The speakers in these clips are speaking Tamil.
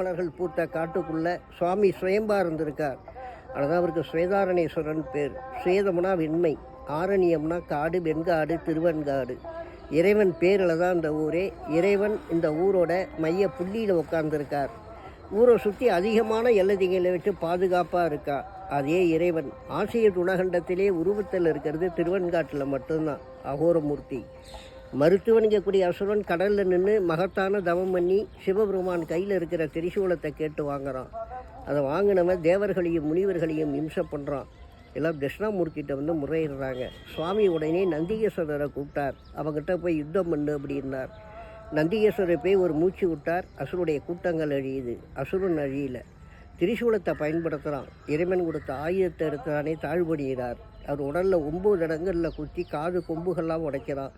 மலர்கள் பூத்த காட்டுக்குள்ளே சுவாமி சுயம்பா இருந்திருக்கார். அதுதான் அவருக்கு ஸ்வேதாரணேஸ்வரன் பேர். ஸ்வேதம்னா வெண்மை, ஆரண்யம்னா காடு, வெண்காடு, திருவெண்காடு. இறைவன் பேரில் தான் இந்த ஊரே. இறைவன் இந்த ஊரோட மைய புள்ளியில் உட்கார்ந்துருக்கார். ஊரை சுற்றி அதிகமான எல்லைதிகளை வச்சு பாதுகாப்பாக இருக்கா. அதே இறைவன் ஆசிய துணகண்டத்திலே உருவத்தில் இருக்கிறது திருவெண்காட்டில் மட்டும்தான் அகோரமூர்த்தி. மருத்துவனிக்கக்கூடிய அசுரன் கடலில் நின்று மகத்தான தவம் பண்ணி சிவபெருமான் கையில் இருக்கிற திரிசூலத்தை கேட்டு வாங்குறான். அதை வாங்கினவன் தேவர்களையும் முனிவர்களையும் இம்சை பண்ணுறான். எல்லாம் தட்சிணாமூர்த்திகிட்ட வந்து முறையிடுறாங்க. சுவாமி உடனே நந்திகேஸ்வரரை கூப்பிட்டார். அவங்ககிட்ட போய் யுத்தம் பண்ணு அப்படின்னார். நந்திகேஸ்வரரை போய் ஒரு மூச்சு விட்டார். அசுருடைய கூட்டங்கள் அழியுது. அசுரன் அழியல. திரிசூலத்தை பயன்படுத்துகிறான். இறைவன் கொடுத்த ஆயுதத்தை எடுத்தானே தாழ்படுகிறார். அவர் உடலில் 9 இடங்களில் குத்தி காது கொம்புகள்லாம் உடைக்கிறான்.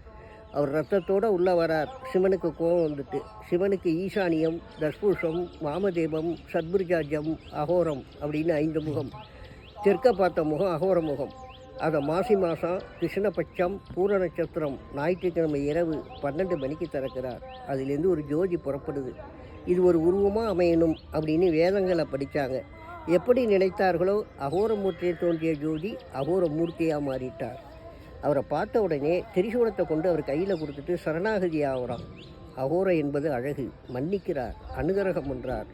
அவர் ரத்தத்தோடு உள்ளே வரார். சிவனுக்கு கோபம் வந்துட்டு. சிவனுக்கு ஈசானியம், தஸ்பூஷம், வாமதேவம், சத்புர்ஜாஜம், அகோரம் அப்படின்னு 5 முகம். தெற்க பார்த்த முகம் அகோர முகம். அதை மாசி மாதம் கிருஷ்ணபட்சம் பூர நட்சத்திரம் ஞாயிற்றுக்கிழமை இரவு 12 மணிக்கு திறக்கிறார். அதிலேருந்து ஒரு ஜோதி புறப்படுது. இது ஒரு உருவமாக அமையணும் அப்படின்னு வேதங்களை படித்தாங்க. எப்படி நினைத்தார்களோ அகோரமூர்த்தியை தோன்றிய ஜோதி அகோரமூர்த்தியாக மாறிட்டார். அவரை பார்த்த உடனே திரிசூலத்தை கொண்டு அவர் கையில் கொடுத்துட்டு சரணாகதி ஆகிறான். அகோரம் என்பது அழகு. மன்னிக்கிறார், அனுகிரகம் பண்ணுறார்.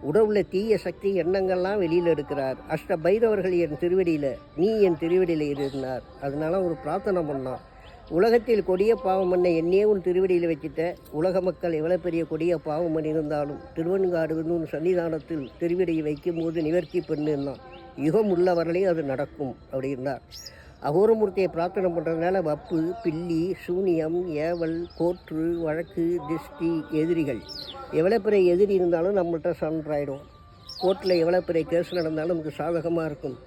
உடவுல தீய சக்தி எண்ணங்கள்லாம் வெளியில் எடுக்கிறார். அஷ்ட பைரவர்கள் என் திருவடியில், நீ என் திருவடியில் இருந்தார். அதனால ஒரு பிரார்த்தனை பண்ணான். உலகத்தில் கொடிய பாவம் பண்ண என்னையே உன் திருவடியில் வச்சுட்ட. உலக மக்கள் எவ்வளோ பெரிய கொடிய பாவம் பண்ணியிருந்தாலும் திருவெண்காடு சன்னிதானத்தில் திருவடியை வைக்கும்போது நிவர்த்தி பண்ணுன்னா யுகம் உள்ளவர்களையும் அது நடக்கும் அப்படின்னார். அகோரமூர்த்தியை பிரார்த்தனை பண்ணுறதுனால வப்பு, பில்லி, சூனியம், ஏவல், கோற்று, வழக்கு, திஷ்டி, எதிரிகள் எவ்வளோ பெரிய எதிரி இருந்தாலும் நம்மள்கிட்ட சன்றாயிடும். கோர்ட்டில் எவ்வளோ பெரிய கேஸ் நடந்தாலும் நமக்கு சாதகமாக இருக்கும்.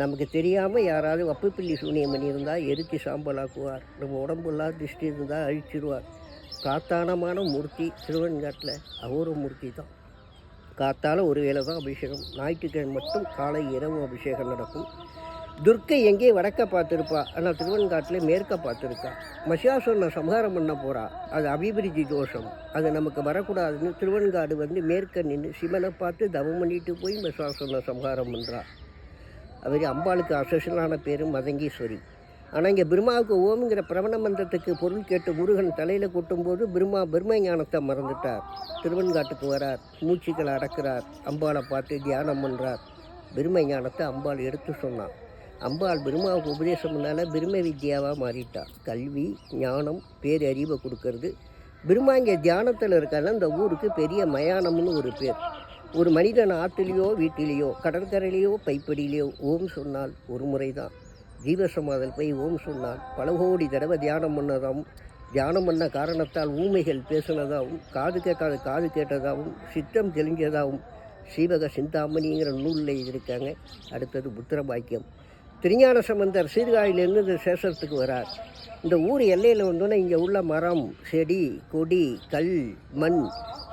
நமக்கு தெரியாமல் யாராவது வப்பு, பில்லி, சூனியம் பண்ணியிருந்தால் எரித்து சாம்பலாக்குவார். நம்ம உடம்புலாம் திஷ்டி இருந்தால் அழிச்சிடுவார். காத்தானமான மூர்த்தி திருவெண்காட்டில் அகோரமூர்த்தி தான். காத்தால் ஒரு வேளை தான் அபிஷேகம். ஞாயிற்றுக்கிழமை மட்டும் காலை இரவு அபிஷேகம் நடக்கும். துர்க்கை எங்கே வடக்க பார்த்துருப்பா, ஆனால் திருவெண்காட்டில் மேற்க பார்த்துருக்கா. மசியாசுரனை சம்ஹாரம் பண்ண போகிறா. அது அபிவிருத்தி தோஷம். அது நமக்கு வரக்கூடாதுன்னு திருவெண்காடு மேற்க நின்று சிவனை பார்த்து தவம் பண்ணிட்டு போய் மசியாசுரனை சம்ஹாரம் பண்ணுறா. அவர் அம்பாளுக்கு அசோஷலான பேர் மதங்கீஸ்வரி. ஆனால் இங்கே பிரம்மாவுக்கு ஓம்ங்கிற பிரவண மந்திரத்துக்கு பொருள் கேட்டு முருகன் தலையில் கொட்டும்போது பிரம்ம ஞானத்தை மறந்துட்டார். திருவெண்காட்டுக்கு வரார். மூச்சுக்களை அடக்கிறார். அம்பாளை பார்த்து தியானம் பண்ணுறார். பிரம்ம ஞானத்தை அம்பாள் எடுத்து சொன்னான். அம்பாள் பிரம்மாவுக்கு உபதேசம் பண்ணால பிரம்ம வித்யாவாக மாறிட்டாள். கல்வி, ஞானம், பேரறிவை கொடுக்கறது. பிரம்மா இங்கே தியானத்தில் இருக்கால இந்த ஊருக்கு பெரிய மயானம்னு ஒரு பேர். ஒரு மனிதன் ஆற்றுலையோ வீட்டிலேயோ கடற்கரையிலையோ பைப்படியிலையோ ஓம் சொன்னால் ஒரு முறை தான். ஜீவசமாதல் போய் ஓம் சொன்னால் பல கோடி தடவை தியானம் பண்ணதாகவும், தியானம் பண்ண காரணத்தால் ஊமைகள் பேசுனதாகவும், காது கேட்காத காது கேட்டதாகவும், சித்தம் தெளிஞ்சதாகவும் சீவக சிந்தாமணிங்கிற நூலில் எழுதியிருக்காங்க. அடுத்தது புத்திர பாக்கியம். திருஞான சம்பந்தர் சீர்காழியிலேருந்து இந்த சேஷத்துக்கு வரார். இந்த ஊர் எல்லையில் வந்தோன்னே இங்கே உள்ள மரம், செடி, கொடி, கல், மண்,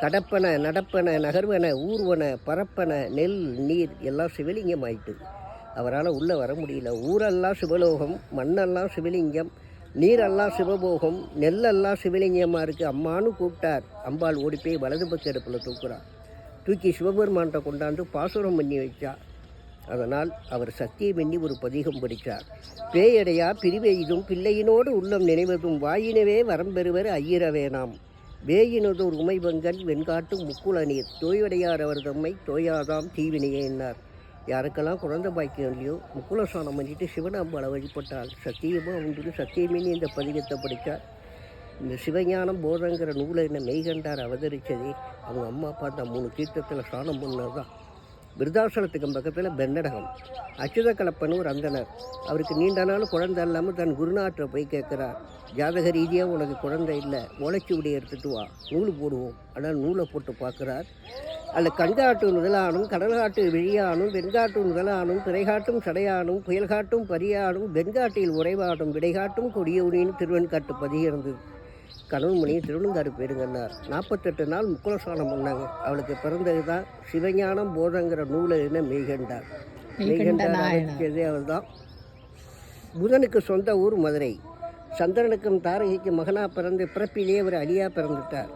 கடப்பன, நடப்பன, நகர்வன, ஊர்வன, பரப்பன, நெல், நீர் எல்லாம் சிவலிங்கம் ஆயிட்டு. அவரால் உள்ளே வர முடியல. ஊரெல்லாம் சிவலோகம், மண்ணெல்லாம் சிவலிங்கம், நீரெல்லாம் சிவபோகம், நெல்லெல்லாம் சிவலிங்கமாக இருக்குது. அம்மானு கூப்பிட்டார். அம்பாள் ஓடி போய் வலது பக்க அடுப்பில் தூக்குறார். தூக்கி சிவபெருமான்கிட்ட கொண்டாந்து பாசுரம் பண்ணி வச்சா. அதனால் அவர் சத்தியம் எண்ணி ஒரு பதிகம் படித்தார். பேயடையா பிரிவெய்தும் பிள்ளையினோடு உள்ளம் நினைவதும் வாயினவே வரம்பெறுவர் ஐயிரவேனாம். வேயினதோர் உமைபங்கன் வெண்காட்டும் முக்குள நீர் தோயடையார் அவர் தம்மை தோயாதாம் தீவினையே என்னார். யாருக்கெல்லாம் குழந்தை பாக்கியம் இல்லையோ முக்குள ஸ்நானம் பண்ணிட்டு சிவனாம்பாளை வழிபட்டால் சத்தியமாக உண்டு. சத்தியமின்னு இந்த பதிகத்தை படித்தார். இந்த சிவஞானம் போதங்கிற நூலை என்ன மெய்கண்டார் அவதரித்ததே அவங்க அம்மா அப்பா தான் 3 தீர்த்தத்தில் ஸ்நானம் பண்ணது தான். விருதாசலத்துக்கு பக்கத்தில் பென்னடகம். அச்சுத கலப்பன்னு ஒரு அந்தனர். அவருக்கு நீண்ட நாள் குழந்தை இல்லாமல் தன் குருநாட்டை போய் கேட்குறார். ஜாதக ரீதியாக உனக்கு குழந்தை இல்லை, முளைச்சி விடி எடுத்துகிட்டு வா, நூல் போடுவோம். ஆனால் நூலை போட்டு பார்க்குறார். அதில் கண்காட்டு முதலானும், கடல்காட்டு விழியானும், வெண்காட்டு முதலானும், திரைகாட்டும் சடையானும், புயல்காட்டும் பரியானும், வெண்காட்டில் உறைவாடும் விடைகாட்டும் கொடியவுனின்னு திருவெண்காட்டு பதிய இருந்தது. கணவன்மணி திருவெண்காடு போயிடுங்கன்னார். 48 நாள் முக்குலஸ்நானம் பண்ணாங்க. அவளுக்கு பிறந்தது தான் சிவஞானம் போதங்கிற நூலை என்ன மெய்கண்டார். மெய்கண்டார் ஆரம்பித்ததே அவள் தான். புதனுக்கு சொந்த ஊர் மதுரை. சந்திரனுக்கும் தாரகைக்கும் மகனாக பிறந்து பிறப்பிலேயே அவர் அலியாக பிறந்துட்டார்.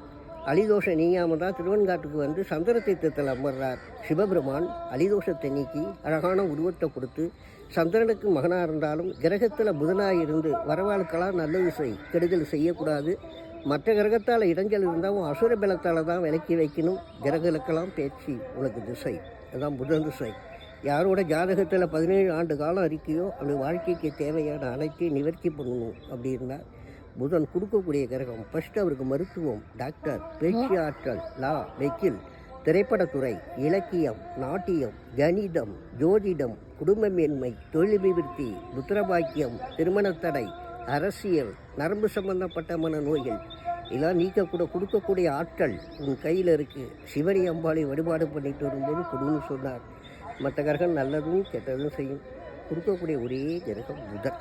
அலிதோஷம் நீங்காமல் தான் திருவெண்காட்டுக்கு வந்து சந்திர தீர்த்தத்தில் அமர்றார் சிவபெருமான். அலிதோஷத்தை நீக்கி அழகான உருவத்தை கொடுத்து சந்திரனுக்கு மகனாக இருந்தாலும் கிரகத்தில் புதனாக இருந்து வரவாளுக்கெல்லாம் நல்லது கெடுதல் செய்யக்கூடாது. மற்ற கிரகத்தால் இடைஞ்சல் இருந்தாலும் அசுர பலத்தால் தான் விலக்கி வைக்கணும். கிரகங்களுக்கெல்லாம் பேச்சு உனக்கு திசை, அதுதான் புதன் திசை. யாரோட ஜாதகத்தில் 17 ஆண்டு காலம் இருக்கியோ அப்படி வாழ்க்கைக்கு தேவையான அனைத்தையும் நிவர்த்தி பண்ணணும் அப்படின்னா புதன் கொடுக்கக்கூடிய கிரகம். ஃபஸ்ட்டு அவருக்கு மருத்துவம், டாக்டர், பேச்சு ஆற்றல், லா, வெக்கில், திரைப்படத்துறை, இலக்கியம், நாட்டியம், கணிதம், ஜோதிடம், குடும்ப மேன்மை, தொழில் அபிவிருத்தி, புத்திரபாக்கியம், திருமணத்தடை, அரசியல், நரம்பு சம்பந்தப்பட்ட மன நோய்கள் இதெல்லாம் கொடுக்கக்கூடிய ஆற்றல் உன் கையில் இருக்குது. சிவனி அம்பாளை வழிபாடு பண்ணிட்டு வரும்போது கொடுன்னு சொன்னார். மற்ற கிரகம் நல்லதும் கெட்டதும் செய்யும். கொடுக்கக்கூடிய ஒரே கிரகம் புதன்.